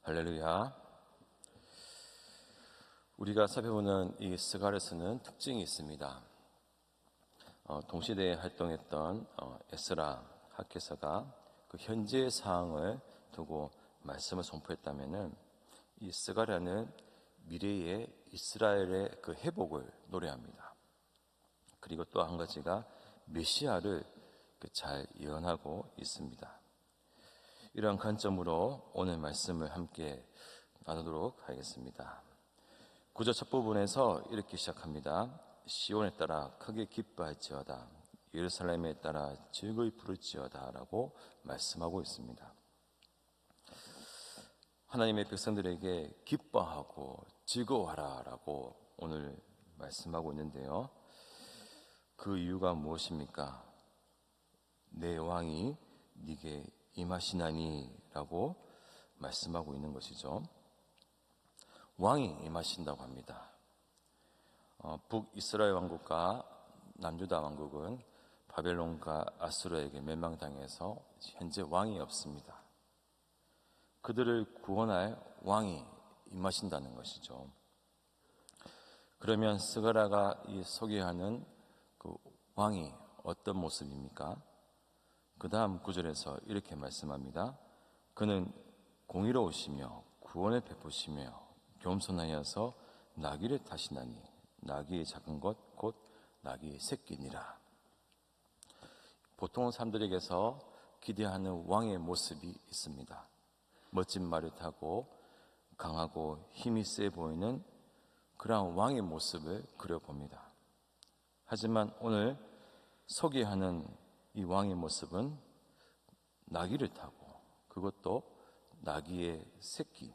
할렐루야. 우리가 살펴보는 이 스가랴서는 특징이 있습니다. 동시대에 활동했던 에스라 학개서가 그 현재의 상황을 두고 말씀을 선포했다면은 이 스가랴는 미래의 이스라엘의 그 회복을 노래합니다. 그리고 또 한 가지가 메시아를 잘 예언하고 있습니다. 이러한 관점으로 오늘 말씀을 함께 나누도록 하겠습니다. 구절 첫 부분에서 이렇게 시작합니다. 시온에 따라 크게 기뻐할지어다, 예루살렘에 따라 즐거이 부를지어다 라고 말씀하고 있습니다. 하나님의 백성들에게 기뻐하고 즐거워하라 라고 오늘 말씀하고 있는데요, 그 이유가 무엇입니까? 내 왕이 네게 임하시나니 라고 말씀하고 있는 것이죠. 왕이 임하신다고 합니다. 북이스라엘 왕국과 남유다 왕국은 바벨론과 아수르에게 멸망당해서 현재 왕이 없습니다. 그들을 구원할 왕이 임하신다는 것이죠. 그러면 스가랴가 소개하는 그 왕이 어떤 모습입니까? 그 다음 구절에서 이렇게 말씀합니다. 그는 공의로우시며 구원을 베푸시며 겸손하여서 나귀를 타시나니 나귀의 작은 것 곧 나귀의 새끼니라. 보통 사람들에게서 기대하는 왕의 모습이 있습니다. 멋진 말을 타고 강하고 힘이 세 보이는 그런 왕의 모습을 그려봅니다. 하지만 오늘 소개하는 이 왕의 모습은 나귀를 타고, 그것도 나귀의 새끼,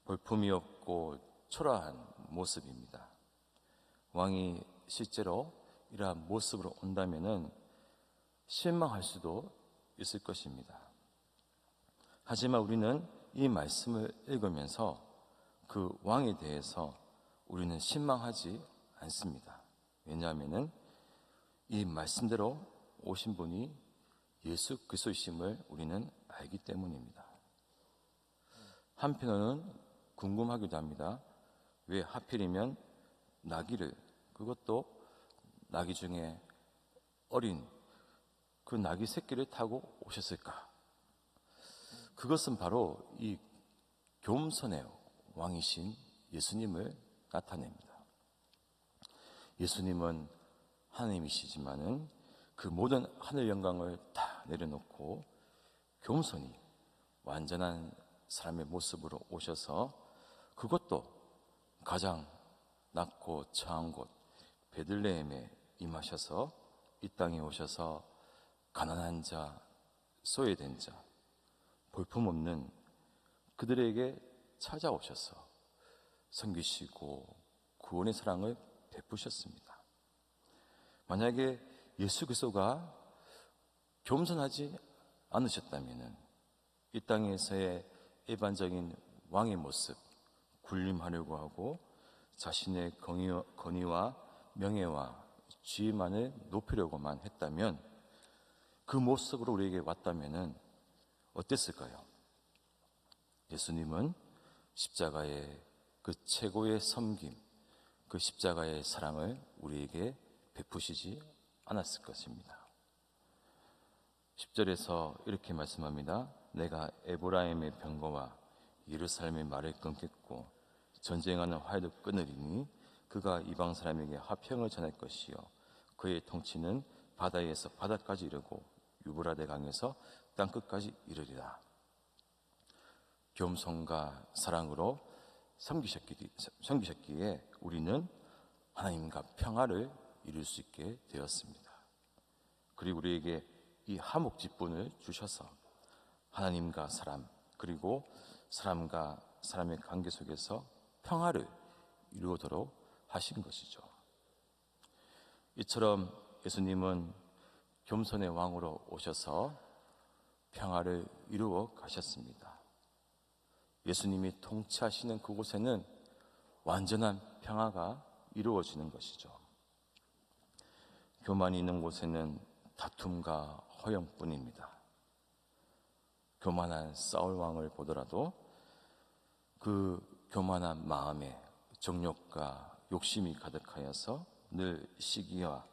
볼품이 없고 초라한 모습입니다. 왕이 실제로 이러한 모습으로 온다면은 실망할 수도 있을 것입니다. 하지만 우리는 이 말씀을 읽으면서 그 왕에 대해서 우리는 실망하지 않습니다. 왜냐하면은 이 말씀대로 오신 분이 예수 그리스도이심을 우리는 알기 때문입니다. 한편으로는 궁금하기도 합니다. 왜 하필이면 나귀를, 그것도 나귀 중에 어린 그 나귀 새끼를 타고 오셨을까? 그것은 바로 이 겸손의 왕이신 예수님을 나타냅니다. 예수님은 하나님이시지만은 그 모든 하늘 영광을 다 내려놓고 겸손히 완전한 사람의 모습으로 오셔서, 그것도 가장 낮고 처한 곳 베들레헴에 임하셔서 이 땅에 오셔서 가난한 자, 소외된 자, 볼품없는 그들에게 찾아오셔서 섬기시고 구원의 사랑을 베푸셨습니다. 만약에 예수 그리스도가 겸손하지 않으셨다면 이 땅에서의 일반적인 왕의 모습, 군림하려고 하고 자신의 권위와 명예와 지위만을 높이려고만 했다면, 그 모습으로 우리에게 왔다면 어땠을까요? 예수님은 십자가의 그 최고의 섬김, 그 십자가의 사랑을 우리에게 베푸시지 않았을 것입니다. 10절에서 이렇게 말씀합니다. 내가 에브라임의 병거와 예루살렘의 말을 끊겠고 전쟁하는 활도 끊으리니 그가 이방 사람에게 화평을 전할 것이요 그의 통치는 바다에서 바다까지 이르고 유브라데 강에서 땅끝까지 이르리라. 겸손과 사랑으로 섬기셨기에 우리는 하나님과 평화를 이룰 수 있게 되었습니다. 그리고 우리에게 이 화목직분을 주셔서 하나님과 사람, 그리고 사람과 사람의 관계 속에서 평화를 이루도록 하신 것이죠. 이처럼 예수님은 겸손의 왕으로 오셔서 평화를 이루어 가셨습니다. 예수님이 통치하시는 그곳에는 완전한 평화가 이루어지는 것이죠. 교만이 있는 곳에는 다툼과 허영뿐입니다. 교만한 사울 왕을 보더라도 그 교만한 마음에 정욕과 욕심이 가득하여서 늘 시기와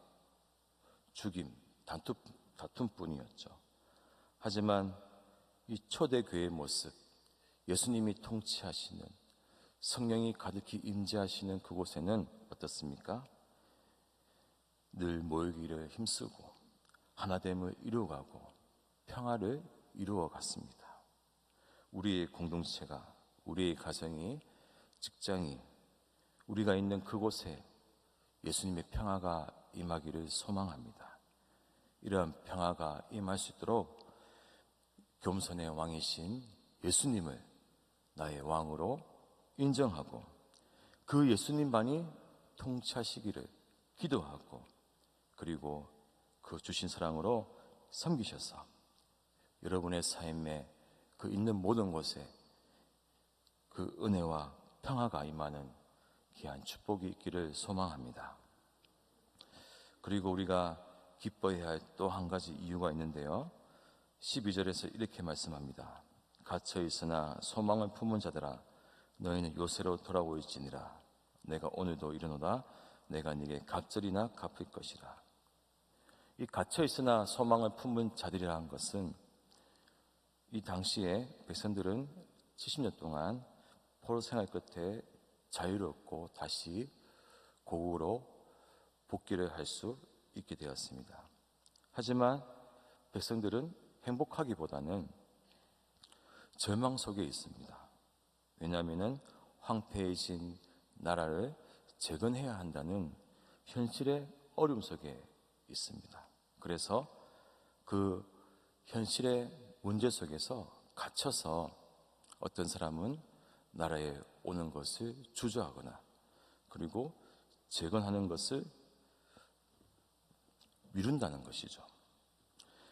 죽임, 다툼뿐이었죠. 하지만 이 초대교회의 모습, 예수님이 통치하시는, 성령이 가득히 임재하시는 그곳에는 어떻습니까? 늘 모이기를 힘쓰고 하나됨을 이루어가고 평화를 이루어갔습니다. 우리의 공동체가, 우리의 가정이, 직장이, 우리가 있는 그곳에 예수님의 평화가 임하기를 소망합니다. 이러한 평화가 임할 수 있도록 겸손의 왕이신 예수님을 나의 왕으로 인정하고 그 예수님만이 통치하시기를 기도하고 그리고 그 주신 사랑으로 섬기셔서 여러분의 삶에 그 있는 모든 곳에 그 은혜와 평화가 임하는 귀한 축복이 있기를 소망합니다. 그리고 우리가 기뻐해야 할 또 한 가지 이유가 있는데요. 12절에서 이렇게 말씀합니다. 갇혀 있으나 소망을 품은 자들아 너희는 요새로 돌아올지니라. 내가 오늘도 이르노다. 내가 네게 갑절이나 갚을 것이라. 이 갇혀 있으나 소망을 품은 자들이라는 것은 이 당시에 백성들은 70년 동안 포로 생활 끝에 자유롭고 다시 고국으로 복귀를 할 수 있게 되었습니다. 하지만 백성들은 행복하기보다는 절망 속에 있습니다. 왜냐하면 황폐해진 나라를 재건해야 한다는 현실의 어려움 속에 있습니다. 그래서 그 현실의 문제 속에서 갇혀서 어떤 사람은 나라에 오는 것을 주저하거나 그리고 재건하는 것을 미룬다는 것이죠.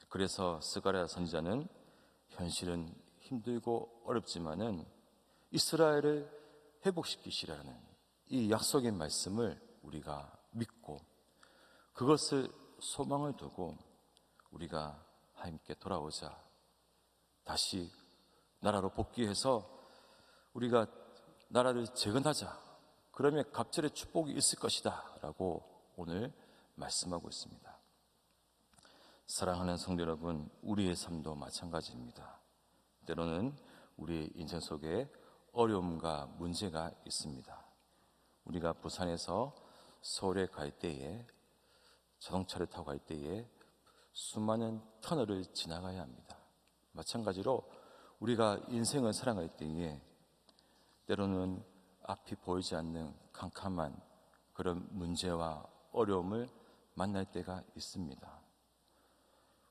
그래서 스가랴 선지자는 현실은 힘들고 어렵지만은 이스라엘을 회복시키시라는 이 약속의 말씀을 우리가 믿고 그것을 소망을 두고 우리가 하나님께 돌아오자 다시 나라로 복귀해서 우리가 나라를 재건하자. 그러면 갑절의 축복이 있을 것이다 라고 오늘 말씀하고 있습니다. 사랑하는 성도 여러분, 우리의 삶도 마찬가지입니다. 때로는 우리의 인생 속에 어려움과 문제가 있습니다. 우리가 부산에서 서울에 갈 때에 자동차를 타고 갈 때에 수많은 터널을 지나가야 합니다. 마찬가지로 우리가 인생을 살아갈 때에 때로는 앞이 보이지 않는 캄캄한 그런 문제와 어려움을 만날 때가 있습니다.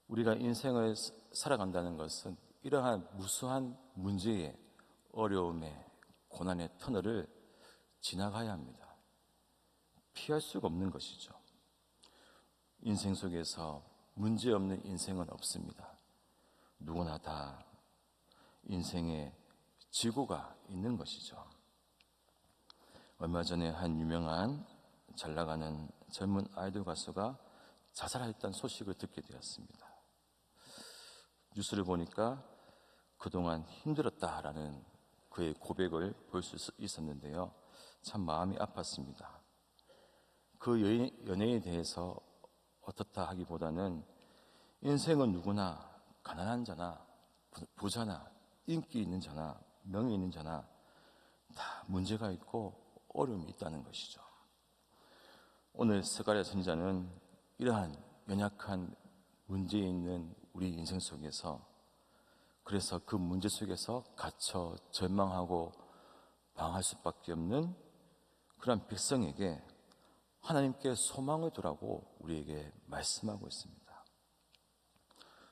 우리가 인생을 살아간다는 것은 이러한 무수한 문제의 어려움의 고난의 터널을 지나가야 합니다. 피할 수가 없는 것이죠. 인생 속에서 문제 없는 인생은 없습니다. 누구나 다 인생에 지고가 있는 것이죠. 얼마 전에 한 유명한 잘 나가는 젊은 아이돌 가수가 자살했다는 소식을 듣게 되었습니다. 뉴스를 보니까 그동안 힘들었다라는 그의 고백을 볼 수 있었는데요. 참 마음이 아팠습니다. 그 연예에 대해서 어떻다 하기보다는 인생은 누구나 가난한 자나 부자나 인기 있는 자나 명예 있는 자나 다 문제가 있고 어려움이 있다는 것이죠. 오늘 스가랴 선지자는 이러한 연약한 문제에 있는 우리 인생 속에서 그래서 그 문제 속에서 갇혀 절망하고 방황할 수밖에 없는 그런 백성에게 하나님께 소망을 두라고 우리에게 말씀하고 있습니다.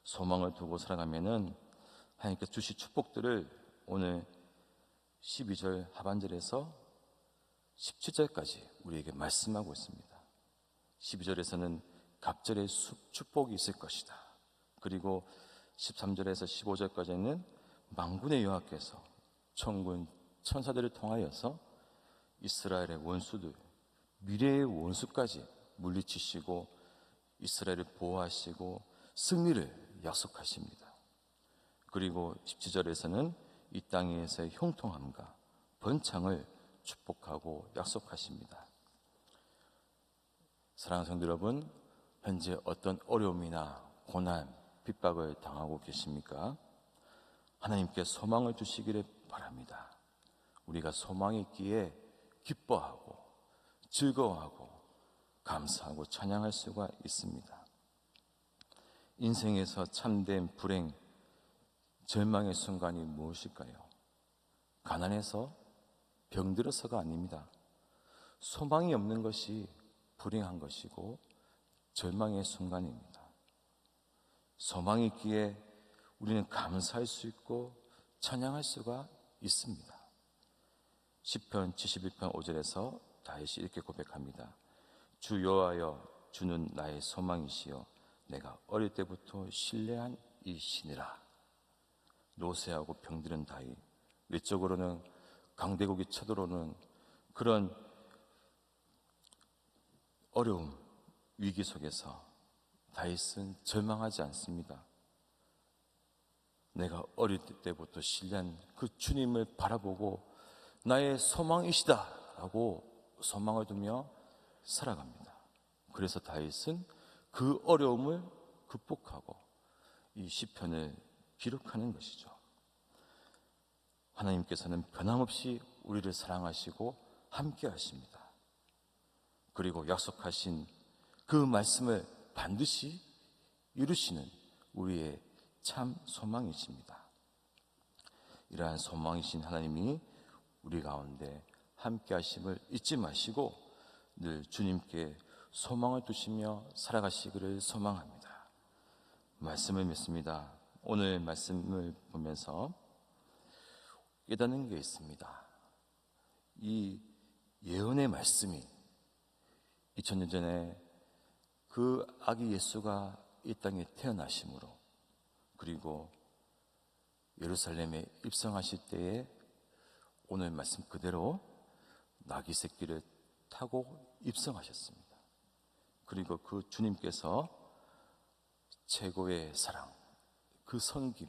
소망을 두고 살아가면은 하나님께 주실 축복들을 오늘 12절 하반절에서 17절까지 우리에게 말씀하고 있습니다. 12절에서는 갑절의 축복이 있을 것이다. 그리고 13절에서 15절까지는 만군의 여호와께서 천군 천사들을 통하여서 이스라엘의 원수들, 미래의 원수까지 물리치시고 이스라엘을 보호하시고 승리를 약속하십니다. 그리고 17절에서는 이 땅에서의 형통함과 번창을 축복하고 약속하십니다. 사랑하는 성도 여러분, 현재 어떤 어려움이나 고난, 핍박을 당하고 계십니까? 하나님께 소망을 주시기를 바랍니다. 우리가 소망이 있기에 기뻐하고 즐거워하고 감사하고 찬양할 수가 있습니다. 인생에서 참된 불행, 절망의 순간이 무엇일까요? 가난해서 병들어서가 아닙니다. 소망이 없는 것이 불행한 것이고 절망의 순간입니다. 소망이 있기에 우리는 감사할 수 있고 찬양할 수가 있습니다. 시편 71편 5절에서 다윗이 이렇게 고백합니다. 주 여호와여, 주는 나의 소망이시여 내가 어릴 때부터 신뢰한 이 신이라. 노쇠하고 병들은 다윗, 외적으로는 강대국이 쳐들어오는 그런 어려움, 위기 속에서 다윗은 절망하지 않습니다. 내가 어릴 때부터 신뢰한 그 주님을 바라보고 나의 소망이시다 라고 소망을 두며 살아갑니다. 그래서 다윗은 그 어려움을 극복하고 이 시편을 기록하는 것이죠. 하나님께서는 변함없이 우리를 사랑하시고 함께 하십니다. 그리고 약속하신 그 말씀을 반드시 이루시는 우리의 참 소망이십니다. 이러한 소망이신 하나님이 우리 가운데 함께 하심을 잊지 마시고 늘 주님께 소망을 두시며 살아가시기를 소망합니다. 말씀을 믿습니다. 오늘 말씀을 보면서 깨닫는 게 있습니다. 이 예언의 말씀이 2000년 전에 그 아기 예수가 이 땅에 태어나심으로, 그리고 예루살렘에 입성하실 때에 오늘 말씀 그대로 나귀 새끼를 타고 입성하셨습니다. 그리고 그 주님께서 최고의 사랑, 그 섬김,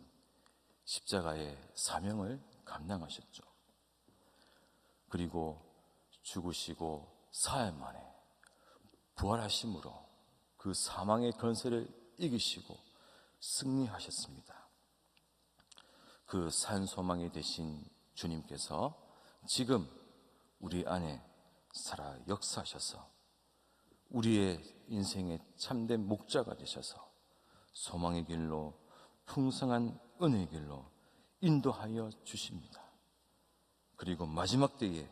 십자가의 사명을 감당하셨죠. 그리고 죽으시고 사흘 만에 부활하심으로 그 사망의 권세를 이기시고 승리하셨습니다. 그 산 소망이 되신 주님께서 지금 우리 안에 살아 역사하셔서 우리의 인생의 참된 목자가 되셔서 소망의 길로, 풍성한 은혜의 길로 인도하여 주십니다. 그리고 마지막 때에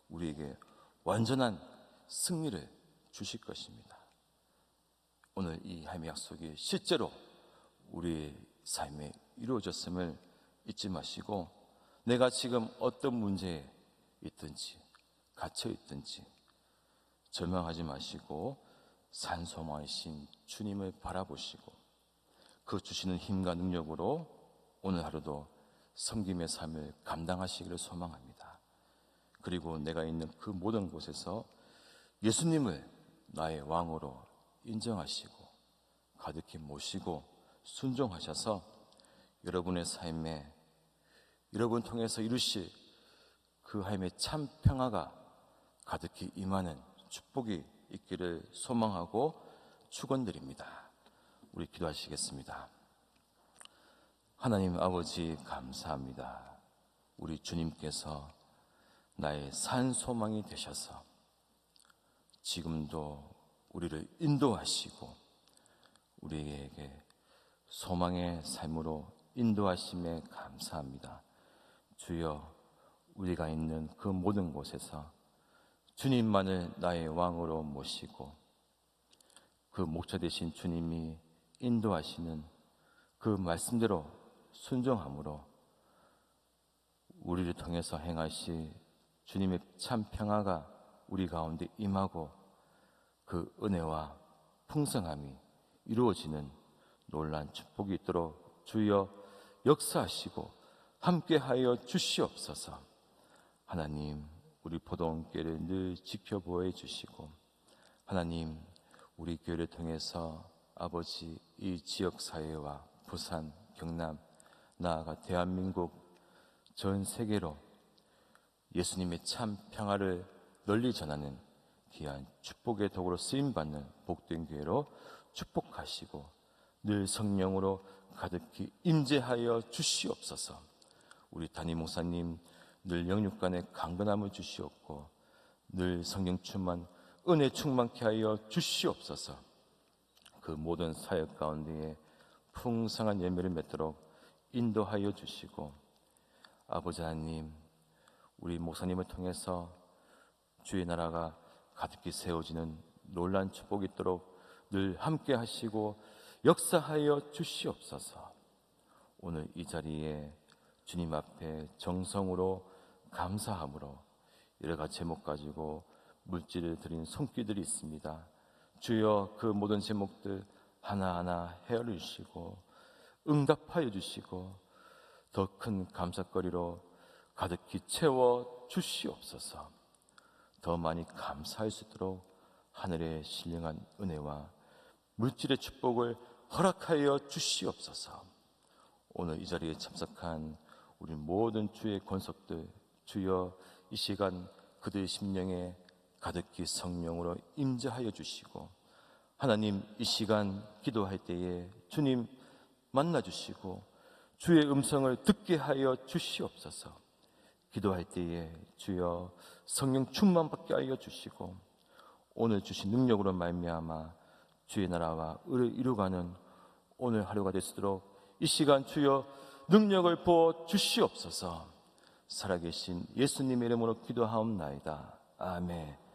우리에게 완전한 승리를 주실 것입니다. 오늘 이 하나님의 약속이 실제로 우리의 삶에 이루어졌음을 잊지 마시고, 내가 지금 어떤 문제에 있든지 갇혀 있든지 절망하지 마시고 산소망이신 주님을 바라보시고 그 주시는 힘과 능력으로 오늘 하루도 섬김의 삶을 감당하시기를 소망합니다. 그리고 내가 있는 그 모든 곳에서 예수님을 나의 왕으로 인정하시고 가득히 모시고 순종하셔서 여러분의 삶에, 여러분 통해서 이루실 그 하나님의 참 평화가 가득히 임하는 축복이 있기를 소망하고 축원드립니다. 우리 기도하시겠습니다. 하나님 아버지 감사합니다. 우리 주님께서 나의 산 소망이 되셔서 지금도 우리를 인도하시고 우리에게 소망의 삶으로 인도하심에 감사합니다. 주여, 우리가 있는 그 모든 곳에서 주님만을 나의 왕으로 모시고 그 목자 되신 주님이 인도하시는 그 말씀대로 순종함으로 우리를 통해서 행하실 주님의 참 평화가 우리 가운데 임하고 그 은혜와 풍성함이 이루어지는 놀라운 축복이 있도록 주여 역사하시고 함께하여 주시옵소서. 하나님, 우리 보동교회를 늘 지켜보아 주시고, 하나님, 우리 교회를 통해서 아버지 이 지역사회와 부산, 경남, 나아가 대한민국 전 세계로 예수님의 참 평화를 널리 전하는 귀한 축복의 도구로 쓰임받는 복된 교회로 축복하시고 늘 성령으로 가득히 임재하여 주시옵소서. 우리 담임 목사님 늘 영육간의 강건함을 주시옵고 늘 성령 충만 은혜 충만케 하여 주시옵소서. 그 모든 사역 가운데에 풍성한 열매를 맺도록 인도하여 주시고 아버지 하나님, 우리 목사님을 통해서 주의 나라가 가득히 세워지는 놀라운 축복이 있도록 늘 함께 하시고 역사하여 주시옵소서. 오늘 이 자리에 주님 앞에 정성으로 감사함으로 여러 가지 제목 가지고 물질을 드린 손길들이 있습니다. 주여 그 모든 제목들 하나하나 헤아려 주시고 응답하여 주시고 더 큰 감사거리로 가득히 채워 주시옵소서. 더 많이 감사할 수 있도록 하늘의 신령한 은혜와 물질의 축복을 허락하여 주시옵소서. 오늘 이 자리에 참석한 우리 모든 주의 권속들, 주여 이 시간 그들의 심령에 가득히 성령으로 임재하여 주시고 하나님 이 시간 기도할 때에 주님 만나 주시고 주의 음성을 듣게 하여 주시옵소서. 기도할 때에 주여 성령 충만받게 하여 주시고 오늘 주신 능력으로 말미암아 주의 나라와 의를 이루가는 오늘 하루가 되시도록 이 시간 주여 능력을 부어 주시옵소서. 살아계신 예수님의 이름으로 기도하옵나이다. 아멘.